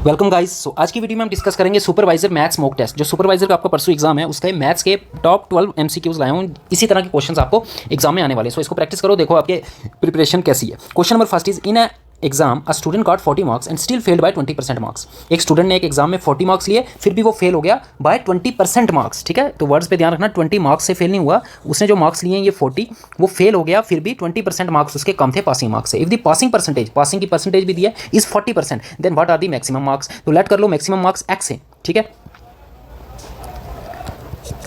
Welcome guys. सो आज की video में हम डिस्कस करेंगे सुपरवाइजर मैथ्स मॉक टेस्ट। जो सुपरवाइजर का आपका परसों एग्जाम है उसका मैथ्स के टॉप 12 एमसीक्यूज लाया हूँ। इसी तरह के क्वेश्चंस आपको एग्जाम में आने वाले हैं। सो इसको प्रैक्टिस करो, देखो आपके प्रिपरेशन कैसी है। Question number first is in a exam a student got 40 marks and still failed by 20% marks. एक स्टूडेंट ने एक एग्जाम में 40 मार्क्स लिए, फिर भी वो फेल हो गया बाय 20% मार्क्स। ठीक है, तो वर्ड्स पे ध्यान रखना, 20 मार्क्स से फेल नहीं हुआ, उसने जो मार्क्स लिए हैं ये 40, वो फेल हो गया, फिर भी 20% मार्क्स उसके कम थे पासिंग मार्क्स से। If the passing percentage, passing की परसेंटेज भी दी है, is 40%, then what are the maximum marks. तो लेट कर लो मैक्सिमम मार्क्स एक्स है। ठीक है,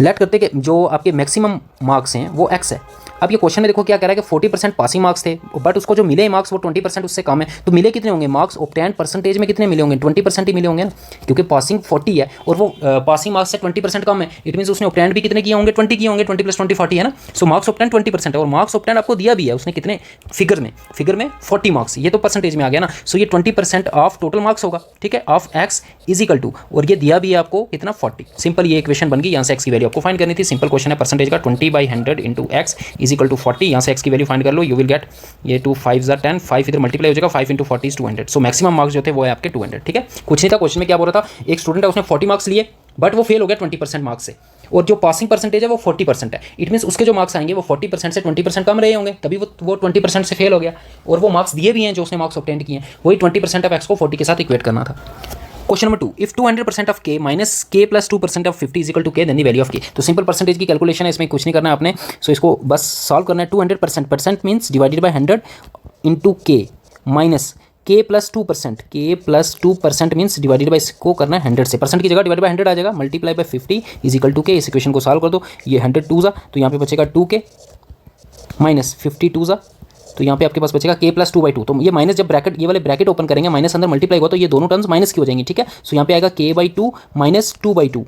लेट करते कि जो आपके मैक्सिमम मार्क्स हैं वो एक्स है। अब ये क्वेश्चन में देखो क्या कह रहा है कि 40% पासिंग मार्क्स थे, बट उसको जो मिले मार्क्स वो 20% उससे कम है। तो मिले कितने होंगे मार्क्स? ऑब्टेन्ड परसेंटेज में कितने मिले होंगे? 20% ही मिले होंगे ना, क्योंकि पासिंग 40 है और वो पासिंग मार्क्स से 20% कम है। इट मीन्स उसने ऑब्टेन्ड भी कितने किए होंगे? 20 किए होंगे। 20 + 20 40 है ना। सो मार्क्स ऑब्टेन्ड 20% है और मार्क्स ऑब्टेन्ड आपको दिया भी है उसने कितने फिगर में 40 मार्क्स, ये तो परसेंटेज में आ गया ना। सो ये 20% ऑफ टोटल मार्क्स होगा। ठीक है, of X is equal to, और ये दिया भी है आपको कितना? 40। सिंपल ये इक्वेशन बन गई। यहाँ से एक्स की वैल्यू आपको फाइंड करनी थी। सिंपल क्वेश्चन है परसेंटेज का। 20/100 into X is equal to 40। यहाँ से एक्स की वैल्यू फाइंड कर लो, यू विल गेट ये 2 5 10, 5 इधर मल्टीप्लाई हो जाएगा, 5 × 40 इज 200। सो मैक्सिमम मार्क्स जो थे वो है आपके 200। ठीक है, कुछ नहीं था। क्वेश्चन में क्या बोल रहा था, एक स्टूडेंट है उसने 40 मार्क्स लिए बट वो फेल हो गया 20% मार्क्स से, और जो पासिंग परसेंटेज है वो 40% है। इट मीन्स उसके जो मार्क्स आएंगे वो 40% से 20% कम रहे होंगे, तभी वो 20% से फेल हो गया। और वो मार्क्स दिए भी हैं जो उसने मार्क्स ऑब्टेंड किए हैं, वही 20% ऑफ एक्स को 40 के साथ इक्वेट करना था। Question number 2, if 200% of k minus k + 2% of 50 is equal to k, then the value of k। तो सिंपल परसेंटेज की कैलकुलेशन है, इसमें कुछ नहीं करना है आपने। सो इसको बस सॉल्व करना है। 200% percent means divided by 100 into k minus k + 2%, k + 2% means divided by, इसको करना है 100 से, परसेंट की जगह डिवाइड बाय 100 आ जाएगा, multiply by 50 is equal to k। इस इक्वेशन को सॉल्व कर दो, ये 100 2 तो यहाँ पे बचेगा 2k माइनस 50 2 तो यहाँ पे आपके पास बचेगा k + 2/2। तो ये माइनस, जब ब्रैकेट, ये वाले ब्रैकेट ओपन करेंगे, माइनस अंदर मल्टीप्लाई होगा तो ये दोनों टर्म्स माइनस की हो जाएंगी। ठीक है, सो यहाँ पे आएगा k/2 minus 2/2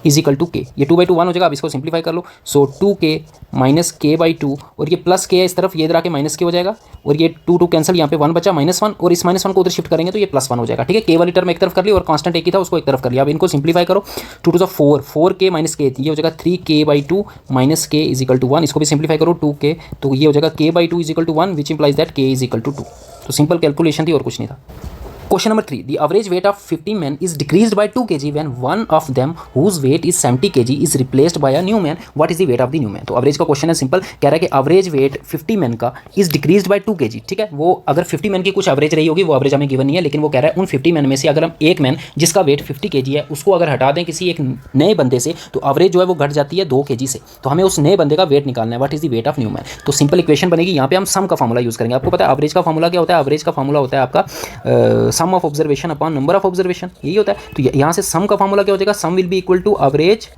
is equal to k। ये 2/2 1 हो जाएगा। अब इसको सिंप्लीफाई कर लो। सो 2k माइनस k/2, और ये प्लस k है इस तरफ, ये इधर आके माइनस k हो जाएगा, और ये 2 कैंसिल, यहाँ पे 1 बचा, -1, और इस -1 को उधर शिफ्ट करेंगे तो ये +1 हो जाएगा। ठीक है, k वाली टर्म एक तरफ कर ली और कांस्टेंट एक ही था उसको एक तरफ कर लिया। अब इनको सिंप्लीफाई करो, 2 × 4, 4k माइनस k, ये हो जाएगा 3k/2 minus k is equal to 1। इसको भी सिंप्लीफाई करो, 2k, तो ये हो जाएगा k/2 is equal to 1, which implies that k is equal to 2। तो सिंपल कैलकुलेशन थी और कुछ नहीं था। Question number 3, the average weight of 50 men is decreased by 2 kg when one of them whose weight is 70 kg is replaced by a new man. What is the weight of the new man? तो average का question है, simple कह रहा है कि average wait 50 man का is decreased bye 2 kg। ठीक है, वो अगर 50 मैन की कुछ एवरेज रही होगी, वो एवरेज हमें गिवन नहीं है, लेकिन वो कह रहा है उन 50 मैन में से अगर हम एक मैन जिसका वेट 50 kg है उसको अगर हटा दें किसी एक नए बंदे से, तो एवरेज जो है वो घट जाती है 2 kg से। तो हमें उस नए बंदे का वेट निकालना है, what is the weight of new man. तो सिंपल इक्वेशन बनेगी, यहाँ पे हम सम का फॉर्मूला यूज करेंगे। आपको पता है एवरेज का फॉर्मूला क्या होता है? एवरेज का फॉर्मूला होता है आपका sum of observation upon number of observation, यही होता है। तो यहाँ से सम का फॉर्मूला क्या हो जाएगा? Sum will be equal to average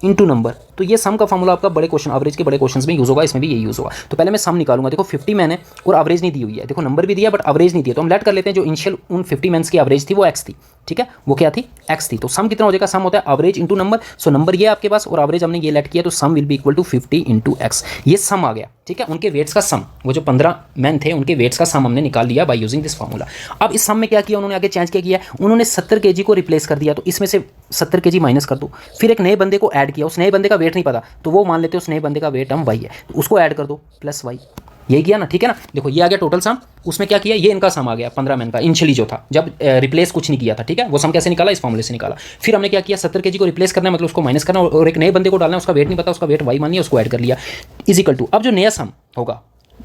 into number. तो ये सम का फॉर्मूला आपका बड़े क्वेश्चन, एवरेज के बड़े क्वेश्चंस में यूज होगा, इसमें भी यही यूज होगा। तो पहले मैं सम निकालूंगा। देखो 50 मैन है और एवरेज नहीं दी हुई है, देखो नंबर भी दिया बट एवरेज नहीं दिया, तो हम लेट कर लेते हैं जो इनिशियल उन 50 मैन की एवरेज थी वो एक्स थी। ठीक है, वो क्या थी? एक्स थी। तो सम कितना हो जाएगा? सम होता है average into number. So number ये आपके पास और एवरेज हमने ये लेट किया, तो sum will be equal to 50 into X. ये सम आ गया। ठीक है, उनके वेट्स का सम, वो जो 15 मैन थे उनके वेट्स का सम हमने निकाल लिया बाय यूजिंग दिस फार्मूला। अब इस सम में क्या किया उन्होंने? आगे चेंज क्या किया? उन्होंने 70 kg को रिप्लेस कर दिया, तो इसमें से 70 kg माइनस कर दो, फिर एक नए बंदे को ऐड किया। उस नए बंदे का वेट नहीं पता, तो वो मान लेते हैं उस नए बंदे का वेट हम वाई है, तो उसको ऐड कर दो प्लस वाई। यही किया ना? ठीक है ना, देखो ये आ गया टोटल सम। उसमें क्या किया? ये इनका सम आ गया 15 मैन का इनिशियली जो था, जब रिप्लेस कुछ नहीं किया था। ठीक है, वो सम कैसे निकाला? इस फॉर्मूले से निकाला। फिर हमने क्या किया? 70 kg को रिप्लेस करना है, मतलब उसको माइनस करना, और एक नए बंदे को डालना है, उसका वेट नहीं पता, उसका वेट वाई मानिए, उसको ऐड कर लिया, इज इक्वल टू। अब जो नया सम होगा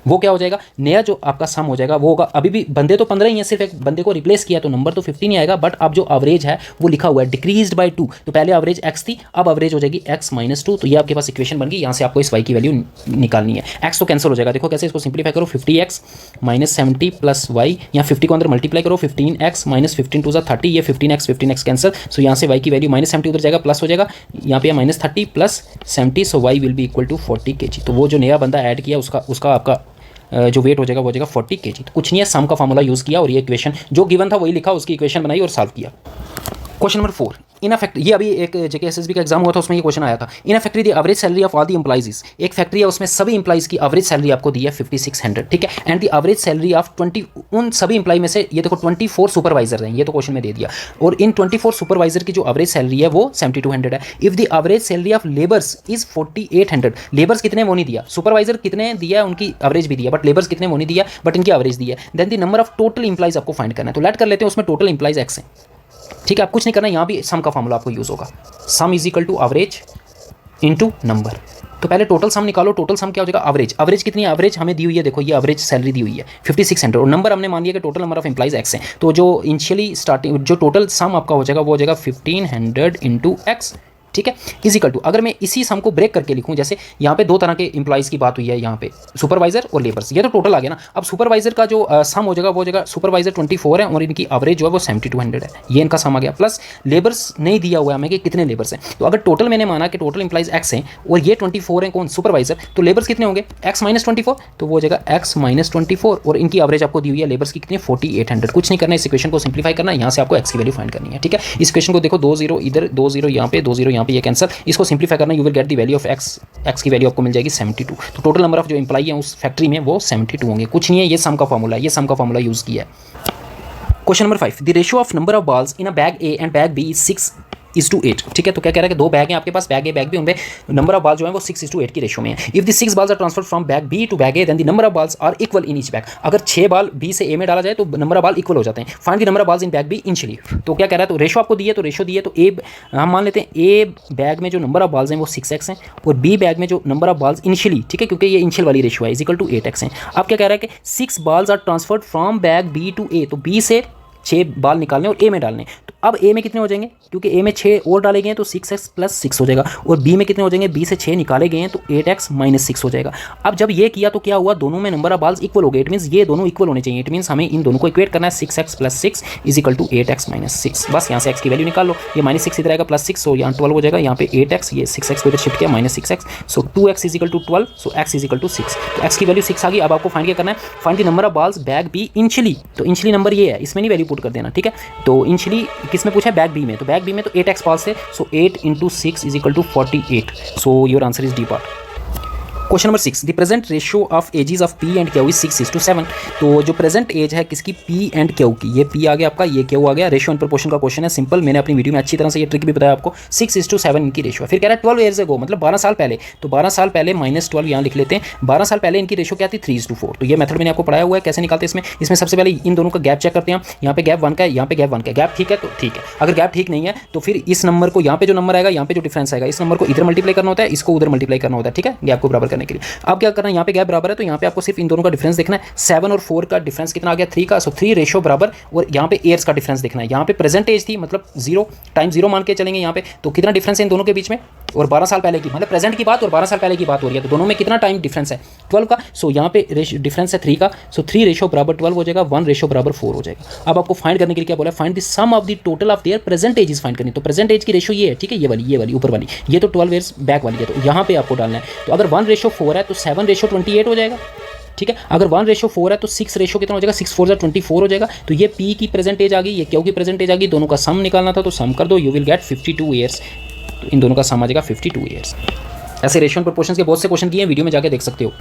वो क्या हो जाएगा? नया जो आपका सम हो जाएगा वो होगा, अभी भी बंदे तो 15 ही हैं, सिर्फ एक बंदे को रिप्लेस किया तो नंबर तो 50 नहीं आएगा, बट अब जो एवरेज है वो लिखा हुआ है डिक्रीज्ड बाय 2। तो पहले एवरेज x थी, अब एवरेज हो जाएगी x - 2। तो ये आपके पास इक्वेशन बन गई। यहाँ से आपको इस y की वैल्यू निकालनी है। x तो कैंसिल हो जाएगा, देखो कैसे, इसको सिंप्लीफाई करो, 50x - 70 + y, यहाँ 50 को अंदर मल्टीप्लाई करो, 15x - 15 2 30, ये 15x कैंसिल। सो यहाँ से y की वैल्यू -70 उधर जाएगा, प्लस हो जाएगा, यहाँ पे -30 + 70, so y will be equal to 40 kg। तो वो जो नया बंदा ऐड किया उसका आपका जो वेट हो जाएगा वो हो जाएगा 40 kg। तो कुछ नहीं है, सम का फॉर्मूला यूज़ किया और ये इक्वेशन जो गिवन था वही लिखा, उसकी इक्वेशन बनाई और सॉल्व किया। Question number 4, in a factory, ये अभी एक JKSSB का एग्जाम हुआ था, उसमें ये क्वेश्चन आया था। In a factory the average salary of all the employees, एक फैक्ट्री है उसमें सभी एम्प्लॉइज की एवरेज सैलरी आपको दी है 5600, ठीक है। And the average salary of 20, उन सभी एम्प्लॉय में से ये देखो 24 सुपरवाइजर हैं, ये तो क्वेश्चन में दे दिया, और इन 24 सुपरवाइजर की जो एवरेज सैलरी है वो 7200 है। If the average salary of labours is 4800, labours कितने वो नहीं दिया, सुपरवाइजर कितने दिया उनकी एवरेज भी दिया, बट लेबर्स कितने वो नहीं दिया, बट इनकी एवरेज दी है। Then the number of total employees आपको फाइंड करना है, तो लेट कर लेते हैं उसमें टोटल एम्प्लॉइज एक्स हैं, ठीक है। आप कुछ नहीं करना, यहाँ भी सम का फॉर्मूला आपको यूज होगा, sum is equal to average into number. तो पहले टोटल सम निकालो, टोटल सम क्या हो जाएगा, एवरेज, एवरेज कितनी है, एवरेज हमें दी हुई है, देखो ये एवरेज सैलरी दी हुई है 5600, और नंबर हमने मान लिया कि total number of employees x हैं, तो जो इनिशियली स्टार्टिंग जो टोटल सम आपका हो जाएगा वो हो जाएगा 1500 इंटू एक्स, ठीक है, इजिकल टू, अगर मैं इसी सम को ब्रेक करके लिखूं, जैसे यहाँ पे दो तरह के एम्प्लॉइज की बात हुई है, यहाँ पे सुपरवाइजर और लेबर्स, ये तो टोटल आ गया ना। अब सुपरवाइजर का जो सम हो जाएगा वो हो जाएगा, सुपरवाइजर 24 है और इनकी एवरेज जो है वो 7200 है, ये इनका सम आ गया, प्लस लेबर्स नहीं दिया हुआ है हमें कि कितने लेबर्स हैं। तो अगर टोटल मैंने माना कि टोटल एम्प्लॉइज एक्स हैं और ये 24 हैं कौन, सुपरवाइजर, तो लेबर्स कितने होंगे, एक्स माइनस 24, तो वो हो जाएगा एक्स माइनस 24, और इनकी एवरेज आपको दी हुई है लेबर्स की कितनी 4800। कुछ नहीं करना, इस इक्वेशन को सिंप्लीफाई करना, यहाँ से आपको एक्स की वैल्यू फाइंड करनी है, ठीक है। इस इक्वेशन को देखो, 2 0 इधर, 2 0 यहाँ पे, 2 0 यहाँ पे, ये कैंसल, इसको सिंप्लीफाई करना, you will get the value of x, x की वैल्यू आपको मिल जाएगी 72। तो टोटल नंबर ऑफ जो एम्प्लॉई हैं उस फैक्ट्री में वो 72 होंगे, कुछ नहीं है, ये सम का फॉर्मूला है, ये सम का फॉर्मूला यूज किया है। Question number 5, the ratio of number of balls in a bag A and bag B is 6:8, ठीक है। तो क्या कह रहा है कि दो बैग हैं आपके पास, बैग ए बैग बी, उनमें नंबर ऑफ बॉल जो है वो 6:8 की रेशियो में है। If the 6 balls are transferred from bag B to bag A then the number of balls are equal in each bag, अगर 6 बॉल बी से ए में डाला जाए तो नंबर ऑफ बॉल इक्वल हो जाते हैं। Find the number of balls in bag B initially, तो क्या कह रहा है, तो रेशियो आपको दी है, तो रेशियो दी है, तो ए हम मान लेते हैं ए बैग में जो नंबर ऑफ बॉल्स हैं वो 6x हैं, और बी बैग में जो नंबर ऑफ बॉल्स इनिशियली, ठीक है, क्योंकि ये इनिशियल वाली रेशियो है, इज इक्वल टू 8x है। अब क्या कह रहा है कि 6 balls are transferred from bag B to A, तो बी से 6 बॉल निकालने और ए में डालने, तो अब ए में कितने हो जाएंगे, क्योंकि ए में 6 और डाले गए हैं तो 6x प्लस 6 हो जाएगा, और बी में कितने हो जाएंगे, बी से 6 निकाले गए हैं तो 8x माइनस 6 हो जाएगा। अब जब ये किया तो क्या हुआ, दोनों में नंबर ऑफ बॉल्स इक्वल हो गए, इट मीन्स ये दोनों इक्वल होने चाहिए, इट मीन्स हमें इन दोनों को इक्वेट करना है, 6x plus 6 is equal to 8x minus 6, बस यहाँ से x की वैल्यू निकाल लो, ये माइनस 6 इधर आएगा प्लस 6, सो यहाँ 12 हो जाएगा, यहाँ पे 8x, ये 6x को इधर शिफ्ट किया minus 6x, so 2x is equal to 12, so x is equal to 6, तो x की वैल्यू 6 आ गई। अब आपको फाइंड क्या करना है, find the number of balls bag B initially, तो इनिशियली नंबर ये है, इसमें नहीं वैल्यू पुट कर देना, ठीक है। तो इनिशियली किसमें पूछा है, बैग बी में, तो बैग बी में तो 8x बॉल्स है, so 8 into 6 is equal to 48, so your answer is D part. Question number 6, the present ratio of ages of P and Q is 6:7, तो जो प्रेजेंट एज है किसकी, P and Q की, ये P आ गया आपका, ये क्यू आ गया, रेशियो एंड प्रोपोर्शन का क्वेश्चन है, सिंपल, मैंने अपनी वीडियो में अच्छी तरह से ये ट्रिक भी बताया आपको, 6:7 इनकी रेशियो है। फिर कह रहा है 12 ईयर्स अगो, मतलब 12 साल पहले, तो 12 साल पहले माइनस 12 यहाँ लिख लेते हैं, 12 साल पहले इनकी रेशियो क्या थी, 3:4, तो ये मेथड मैंने आपको पढ़ाया हुआ है, कैसे निकालते हैं इसमें सबसे पहले इन दोनों का गैप चेक करते हैं, यहाँ पे गैप 1 का है, यहाँ पे गैप 1 का है, गैप ठीक है तो ठीक है, अगर गैप ठीक नहीं है तो फिर इस नंबर को, यहाँ पे जो नंबर आएगा, यहाँ पे जो डिफरेंस आएगा, इस नंबर को इधर मल्टीप्लाई करना होता है, इसको उधर मल्टीप्लाई करना होता है, ठीक है, गैप को बराबर करने के लिए। अब क्या करना है, यहाँ पे गैप बराबर है, तो यहाँ पे आपको सिर्फ इन दोनों का डिफरेंस देखना है, 7 और 4 का डिफरेंस कितना आ गया, 3 का, सो 3 रेशियो बराबर, और यहाँ पे ईयर्स का डिफरेंस देखना है, यहाँ पे प्रेजेंट एज थी, मतलब 0 टाइम 0 मान के चलेंगे यहाँ पे, तो कितना डिफरेंस है इन दोनों के बीच में, और 12 साल पहले की, मतलब प्रेजेंट की बात और 12 साल पहले की बात हो रही है, तो दोनों में कितना टाइम डिफरेंस है, 12 का, सो यहाँ पे डिफरेंस है 3 का, सो 3 रेशियो बराबर 12 हो जाएगा, 1 रेशियो बराबर 4 हो जाएगा। अब आपको फाइंड करने के लिए क्या बोला, find the sum of the total of their present age find करनी, तो प्रेजेंट एज की रेशियो ये है, ठीक है, ये वाली ऊपर वाली, ये तो 12 ईयर्स बैक वाली है, तो यहाँ पे आपको डालना है, तो अगर 1 रेशियो 4 है तो 7 रेशियो 28 हो जाएगा, ठीक है। अगर 1 रेशियो 4 है तो 6 रेशियो कितना हो जाएगा, 6 4 24 हो जाएगा, तो ये पी की प्रेजेंटेज आ गई, ये क्यू की प्रेजेंटेज आ गई, दोनों का सम निकालना था, तो सम कर दो, यू विल गेट 52 ईयर्स, तो इन दोनों का सम आ जाएगा 52 ईयर्स। ऐसे रेशियो प्रोपोर्शंस के बहुत से क्वेश्चन किए हैं, वीडियो में जाके देख सकते हो,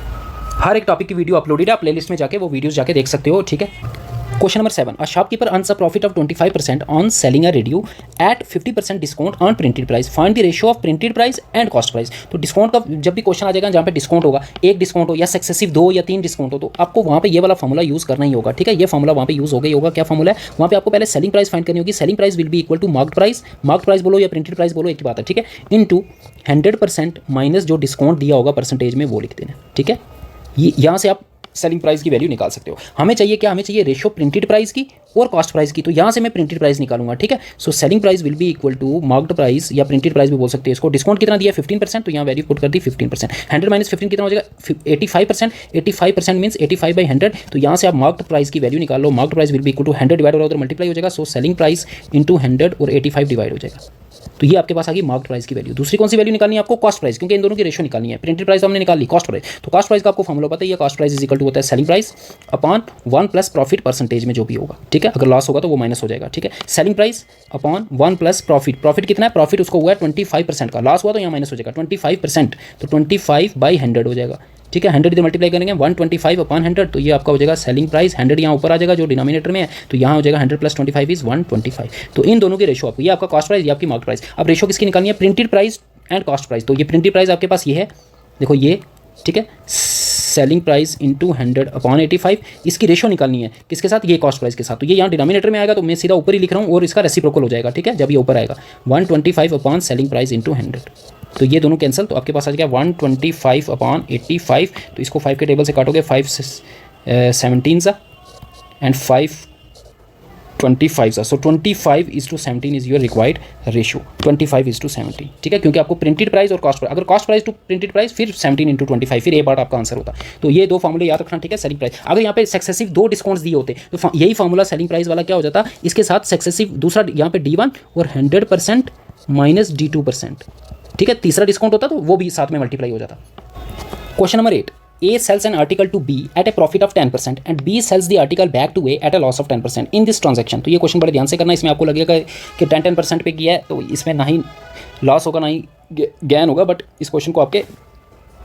हर एक टॉपिक की वीडियो अपलोडेड है, आप प्लेलिस्ट में जाके वो वीडियोस जाके देख सकते हो, ठीक है। Question number 7, a shopkeeper earns a profit of 25% on selling a radio at 50% discount on printed price, find the ratio of printed price and cost price. तो डिस्काउंट का जब भी क्वेश्चन आ जाएगा जहाँ पे डिस्काउंट होगा, एक डिस्काउंट हो या सक्सेसिव 2 या 3 डिस्काउंट हो, तो आपको वहाँ पे ये वाला फॉर्मूला यूज़ करना ही होगा, ठीक है। ये फॉर्मूला वहाँ पे यूज़ हो गई होगा, क्या फॉर्मूला है, वहाँ पे आपको पहले सेलिंग प्राइस फाइंड करनी होगी, selling price will be equal to marked price बोलो या प्रिंटेड प्राइस बोलो, एक ही बात है, ठीक है, इनटू 100% माइनस जो डिस्काउंट दिया होगा परसेंटेज में वो लिख देना, ठीक है। ये यहाँ से आप सेलिंग प्राइस की वैल्यू निकाल सकते हो। हमें चाहिए क्या, हमें चाहिए रेशियो प्रिंटेड प्राइस की और कॉस्ट प्राइस की, तो यहाँ से मैं प्रिंटेड प्राइस निकालूंगा, ठीक है। So selling price will be equal to marked price या प्रिंटेड प्राइस भी बोल सकते हैं इसको। डिस्काउंट कितना दिया 15%, तो यहाँ वैल्यू पुट कर दी 15%, 100 माइनस 15 कितना हो जाएगा 85%, 85% मीन्स 85/100, तो यहाँ से आप मार्क्ड प्राइस की वैल्यू निकाल लो, marked price will be equal to 100 divide और उधर मल्टीप्लाई हो जाएगा, सो सेलिंग प्राइस इंटू 100 और 85 डिवाइड हो जाएगा। तो ये आपके पास आ गई मार्केट प्राइस की वैल्यू। दूसरी कौन सी वैल्यू निकालनी है आपको? कॉस्ट प्राइस, क्योंकि इन दोनों की रेशियो निकालनी है। प्रिंटेड प्राइस हमने निकाल ली, कॉस्ट प्राइस, तो कॉस्ट प्राइस का आपको फॉर्मूला पता है, ये cost price is equal to होता है selling price upon 1 plus profit percentage में जो भी होगा, ठीक है। अगर लॉस होगा तो वो माइनस हो जाएगा, ठीक है। Selling price upon 1 plus profit, profit कितना है? प्रॉफिट उसको हुआ है 25% का, लॉस हुआ तो यहाँ माइनस हो जाएगा 25%, तो 25/100 हो जाएगा, ठीक है। 100 इधर मल्टीप्लाई करेंगे 125/100, तो ये आपका हो जाएगा सेलिंग प्राइस। 100 यहाँ ऊपर आ जाएगा जो डिनोमिनेटर में है, तो यहाँ हो जाएगा 100 + 25 इज 125। तो इन दोनों की रेशो आपको, ये आपका कॉस्ट प्राइस, ये आपकी मार्केट प्राइस। अब रेशो किसकी निकालनी है? Printed price and cost price. तो ये प्रिंटेड प्राइस आपके पास ये है, देखो ये, ठीक है, सेलिंग प्राइस इंटू 100/85, इसकी रेशो निकालनी है किसके साथ? ये कॉस्ट प्राइस के साथ। तो ये यहाँ डिनोमिनेटर में आएगा, तो मैं सीधा ऊपर ही लिख रहा हूँ और इसका रेसिप्रोकल हो जाएगा, ठीक है, जब ये ऊपर आएगा 125 अपॉन सेलिंग प्राइस इंटू 100, तो ये दोनों कैंसिल, तो आपके पास आ जाएगा 125/85, तो इसको 5 के टेबल से काटोगे, 5 17 सा एंड 5 25 सा, so 25:17 is your required ratio, 25:17, ठीक है, क्योंकि आपको प्रिंटेड प्राइस और कॉस्ट प्राइस, अगर cost price to printed price फिर 17 × 25, फिर ये पार्ट आपका आंसर होता। तो ये दो फॉर्मूले याद रखना, ठीक है। सेलिंग प्राइस, अगर यहाँ पे सक्सेसिव 2 डिस्काउंट्स दिए होते तो यही फॉर्मूला सेलिंग प्राइस वाला क्या हो जाता, इसके साथ सक्सेसिव दूसरा यहाँ पे D1 और 100% माइनस D2%, ठीक है, तीसरा डिस्काउंट होता तो वो भी साथ में मल्टीप्लाई हो जाता। Question number 8, A sells an article to B at a profit of 10% and B sells the article back to A at a loss of 10% in this transaction। तो ये क्वेश्चन बड़े ध्यान से करना, इसमें आपको लगेगा कि 10% पे किया है तो इसमें ना ही लॉस होगा ना ही गेन होगा, बट इस क्वेश्चन को आपके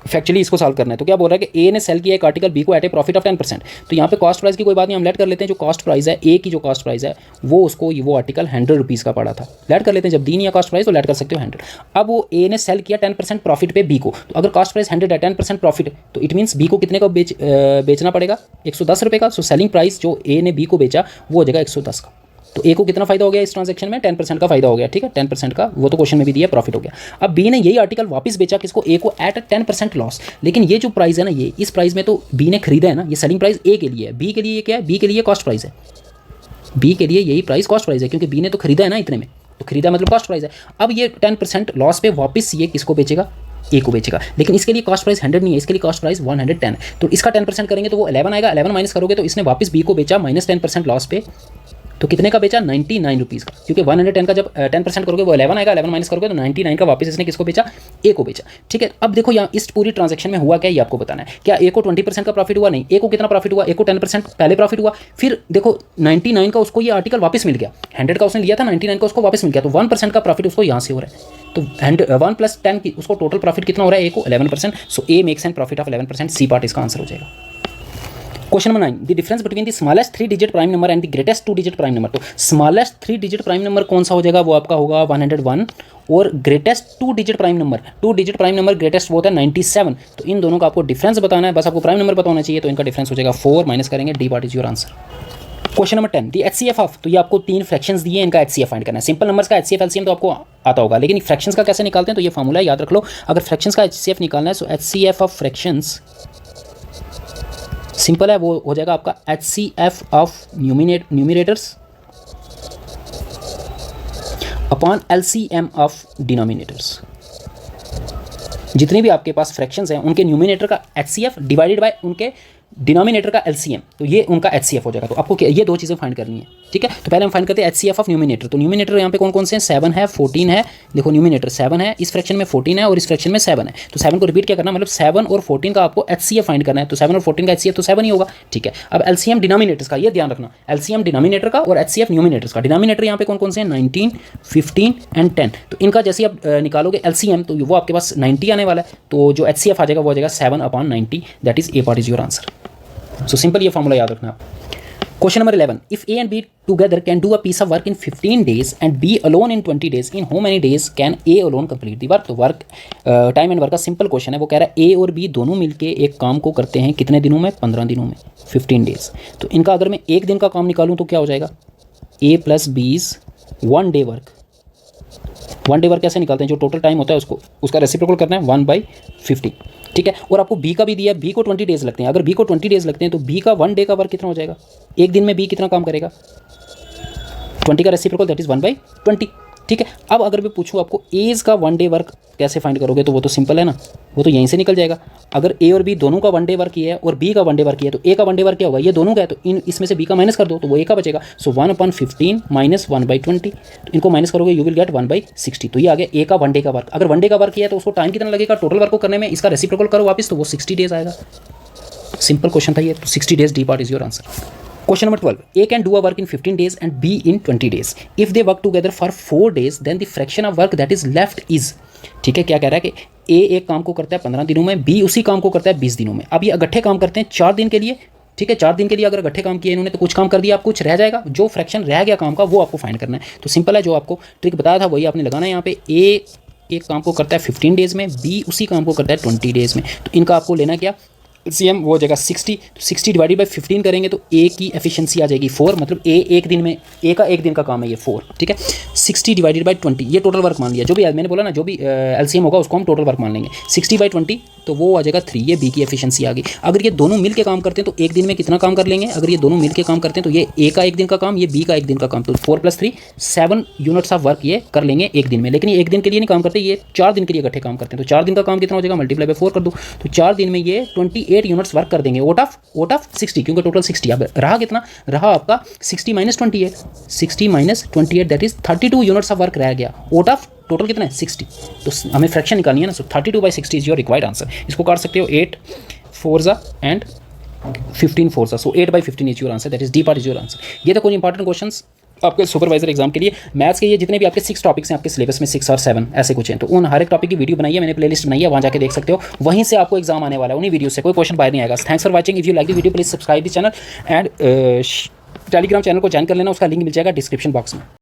फैक्चुअली इसको सॉल्व करना है। तो क्या बोल रहा है कि ए ने सेल किया एक आर्टिकल बी को एट ए प्रॉफिट ऑफ 10%, तो यहाँ पे कॉस्ट प्राइस की कोई बात नहीं, हम लेट कर लेते हैं जो कॉस्ट प्राइस है ए की, जो कॉस्ट प्राइस है वो उसको वो आर्टिकल 100 रुपीज़ का पड़ा था, लेट कर लेते हैं, जब दी नहीं है कॉस्ट प्राइस तो लेट कर सकते हो 100। अब वो ए ने सेल किया 10% प्रॉफिट पे बी को, तो अगर कॉस्ट प्राइस 100 है 10% प्रॉफिट, तो इट मीन्स बी को कितने का बेचना पड़ेगा? 110 रुपये का। सो सेलिंग प्राइस जो ए ने बी को बेचा वो हो जाएगा 110 का। तो ए को कितना फायदा हो गया इस ट्रांजैक्शन में? 10% का फायदा हो गया, ठीक है, 10% का, वो तो क्वेश्चन में भी दिया, प्रॉफिट हो गया। अब बी ने यही आर्टिकल वापस बेचा किसको? ए को एट 10% लॉस, लेकिन ये जो प्राइस है ना, ये इस प्राइस में तो बी ने खरीदा है ना, ये सेलिंग प्राइस ए के लिए है, बी के लिए क्या है? बी के लिए कॉस्ट प्राइस है, बी के लिए यही प्राइस कॉस्ट प्राइस है, क्योंकि बी ने तो खरीदा है ना इतने में, तो खरीदा मतलब कॉस्ट प्राइस है। अब ये 10% लॉस पे वापस ये किसको बेचेगा? ए को बेचेगा, लेकिन इसके लिए कॉस्ट प्राइस 100 नहीं है, इसके लिए कॉस्ट प्राइस 110 है, तो इसका 10% करेंगे तो वो 11 आएगा, 11 माइनस करोगे तो इसने वापस बी को बेचा -10% लॉस पे, तो कितने का बेचा? 99 रुपीज़ का, क्योंकि 110 का जब 10% करोगे वो 11 आएगा, 11 माइनस करोगे तो 99 का वापस इसने किसको बेचा? ए को बेचा, ठीक है। अब देखो यहाँ इस पूरी ट्रांजैक्शन में हुआ क्या, ये आपको बताना है। क्या ए को 20% का प्रॉफिट हुआ? नहीं। ए को कितना प्रॉफिट हुआ? ए को 10% पहले प्रॉफिट हुआ, फिर देखो 99 का उसको ये आर्टिकल वापस मिल गया, 100 का उसने लिया था, 99 का उसको वापस मिल गया, तो 1% का प्रॉफिट उसको यहाँ से हो रहा है, तो 1 + 10 की उसको टोटल प्रॉफिट कितना हो रहा है? ए को 11%, so A makes an profit of 11%, C part इसका आंसर हो जाएगा। Question number 9, the difference between the smallest 3 digit prime number and the greatest 2 digit prime number. तो स्मॉलेस्ट 3 डिजिट प्राइम नंबर कौन सा हो जाएगा? वो आपका होगा 101, और greatest 2 digit prime number, 2 digit prime number greatest वो होता है 97। तो इन दोनों का आपको डिफरेंस बताना है, बस आपको प्राइम नंबर पता होना चाहिए, तो इनका डिफरेंस हो जाएगा 4, माइनस करेंगे, D part is your answer. Question number 10, the HCF of, तो ये आपको 3 फ्रैक्शंस दिए, इनका HCF फाइंड करना है। सिंपल नंबर्स का HCF LCM तो आपको आता होगा, लेकिन फ्रैक्शंस का कैसे निकालते हैं तो ये फार्मूला याद रख लो। अगर फ्रैक्शंस का HCF निकालना है तो HCF ऑफ फ्रैक्शंस सिंपल है, वो हो जाएगा आपका HCF of numerators upon LCM of denominators. जितने भी आपके पास फ्रैक्शंस हैं उनके न्यूमिनेटर का HCF डिवाइडेड बाय उनके डिनोमिनेटर का LCM, तो ये उनका HCF हो जाएगा। तो आपको ये 2 चीज़ें फाइंड करनी है, ठीक है। तो पहले हम फाइंड करते हैं HCF ऑफ न्यूमिनेटर। तो न्यूमिनेटर यहाँ पे कौन कौन से हैं? 7 है, 14 है, देखो न्यूमिनेटर 7 है, इस फ्रैक्शन में 14 है और इस फ्रैक्शन में 7 है, तो 7 को रिपीट क्या करना, मतलब 7 और 14 का आपको HCF फाइंड करना है, तो 7 और 14 का HCF तो 7 ही होगा, ठीक है। अब LCM डिनोमिनेटर्स का ये ध्यान रखना, LCM डिनोमिनेटर का और HCF न्यूमिनेटर्स का। डिनोमिनेटर यहाँ पे कौन कौन से हैं? 19, 15 एंड 10, तो इनका जैसे आप निकालोगे LCM तो वो आपके पास 90 आने वाला है, तो जो HCF आ जाएगा वो आ जाएगा 7/90, that is A part is your answer. So simple ये फॉर्मूला याद रखना आप। Question number 11, if A and B together can do a piece of work in 15 days and B alone in 20 days, in how many days can A alone complete the work. तो work time and work का simple question है, वो कह रहा है ए और B दोनों मिलके एक काम को करते हैं कितने दिनों में? 15 दिनों में, 15 days। तो इनका अगर मैं एक दिन का काम निकालूँ तो क्या हो जाएगा? A plus B is 1 day work. 1 day work कैसे निकालते हैं? जो टोटल टाइम होता है उसको उसका रेसिप्रोकल करना है 1/50, ठीक है। और आपको बी का भी दिया, बी को 20 days लगते हैं, अगर बी को 20 days लगते हैं तो बी का 1 day का वर्क कितना हो जाएगा? एक दिन में बी कितना काम करेगा? 20 का रेसिप्रोकल दैट इज 1/20, ठीक है। अब अगर मैं पूछूँ आपको एज का 1 day वर्क कैसे फाइंड करोगे, तो वो तो सिंपल है ना, वो तो यहीं से निकल जाएगा। अगर ए और बी दोनों का 1 डे वर्क किया है और बी का 1 डे वर्क किया है, तो ए का 1 डे वर्क क्या होगा, ये दोनों का है, तो इसमें से बी का माइनस कर दो तो वो ए का बचेगा। सो 1/15 माइनस 1/20, तो इनको माइनस करोगे यू विल गेट 1/60। तो ये आ गया ए का 1 डे का वर्क। अगर 1 डे का वर्क किया है तो उसको टाइम कितना लगेगा टोटल वर्क को करने में, इसका रेसिप्रोकल करो वापस, तो वो 60 डेज आएगा। सिंपल क्वेश्चन था ये, 60 days, D part is your answer. Question number 12. A can do a work in 15 days and B in 20 days. If they work together for 4 days, then the fraction of work that is left is, ठीक है, क्या कह रहा है कि A एक काम को करता है 15 दिनों में, B उसी काम को करता है 20 दिनों में। अब ये इकट्ठे काम करते हैं 4 दिन के लिए, ठीक है, 4 दिन के लिए अगर इकट्ठे काम किए इन्होंने, तो कुछ काम कर दिया, आप कुछ रह जाएगा, जो फ्रैक्शन रह गया काम का वो आपको फाइंड करना है। तो सिंपल है, जो आपको ट्रिक बताया था वही आपने लगाना है यहाँ पे। A एक काम को करता है 15 डेज़ में, B उसी काम को करता है 20 डेज़ में, तो इनका आपको लेना क्या, एलसीएम वो हो जाएगा 60। तो 60 डिवाइडेड बाई 15 करेंगे तो ए की एफिशिएंसी आ जाएगी 4, मतलब ए एक दिन में, ए का एक दिन का काम है ये 4, ठीक है। 60 डिवाइडेड बाई 20, ये टोटल वर्क मान लिया, जो भी मैंने बोला ना, जो भी एलसीएम होगा उसको हम टोटल वर्क मान लेंगे। 60/20 तो वो आ जाएगा 3, ये बी की एफिशिएंसी आ गई। अगर ये दोनों मिल के काम करते हैं तो एक दिन में कितना काम कर लेंगे, अगर ये दोनों मिल के काम करते हैं तो ये ए का एक दिन का काम, ये बी का एक दिन का काम, तो 4 + 3 7 यूनिट्स ऑफ वर्क ये कर लेंगे एक दिन में। लेकिन ये एक दिन के लिए नहीं काम करते, ये 4 दिन के लिए इकट्ठे काम करते हैं। तो 4 दिन का काम कितना हो जाएगा, मल्टीप्लाई बाय 4 कर दो, तो 4 दिन में ये 28 यूनिट्स वर्क कर देंगे आउट ऑफ 60, क्योंकि टोटल 60। अब रहा कितना, रहा आपका 60 - 28, 60 - 28 that is 32 units of work रह गया आउट ऑफ टोटल कितना है 60। तो हमें फ्रैक्शन निकालनी है ना, सो 32/60 इज योर रिक्वायर्ड आंसर। इसको काट सकते हो 8 4 and 15 4, so 8/15 is your answer, that is D part is your answer. ये तो कुछ इंपॉर्टेंट क्वेश्चंस आपके सुपरवाइजर एग्जाम के लिए। मैथ्स के ये जितने भी आपके 6 टॉपिक्स हैं आपके सिलेबस में, 6 और 7 ऐसे कुछ हैं, तो उन हर एक टॉपिक की वीडियो बनाई है मैंने, प्लेलिस्ट बनाई है, वहाँ जाके देख सकते हो, वहीं से आपको एग्जाम आने वाला है, उन्हीं वीडियो से कोई क्वेश्चन बाहर नहीं आएगा। Thanks for watching, if you like the video please subscribe the channel and Telegram channel को ज्वाइन कर लेना, उसका लिंक मिल जाएगा डिस्क्रिप्शन बॉक्स में।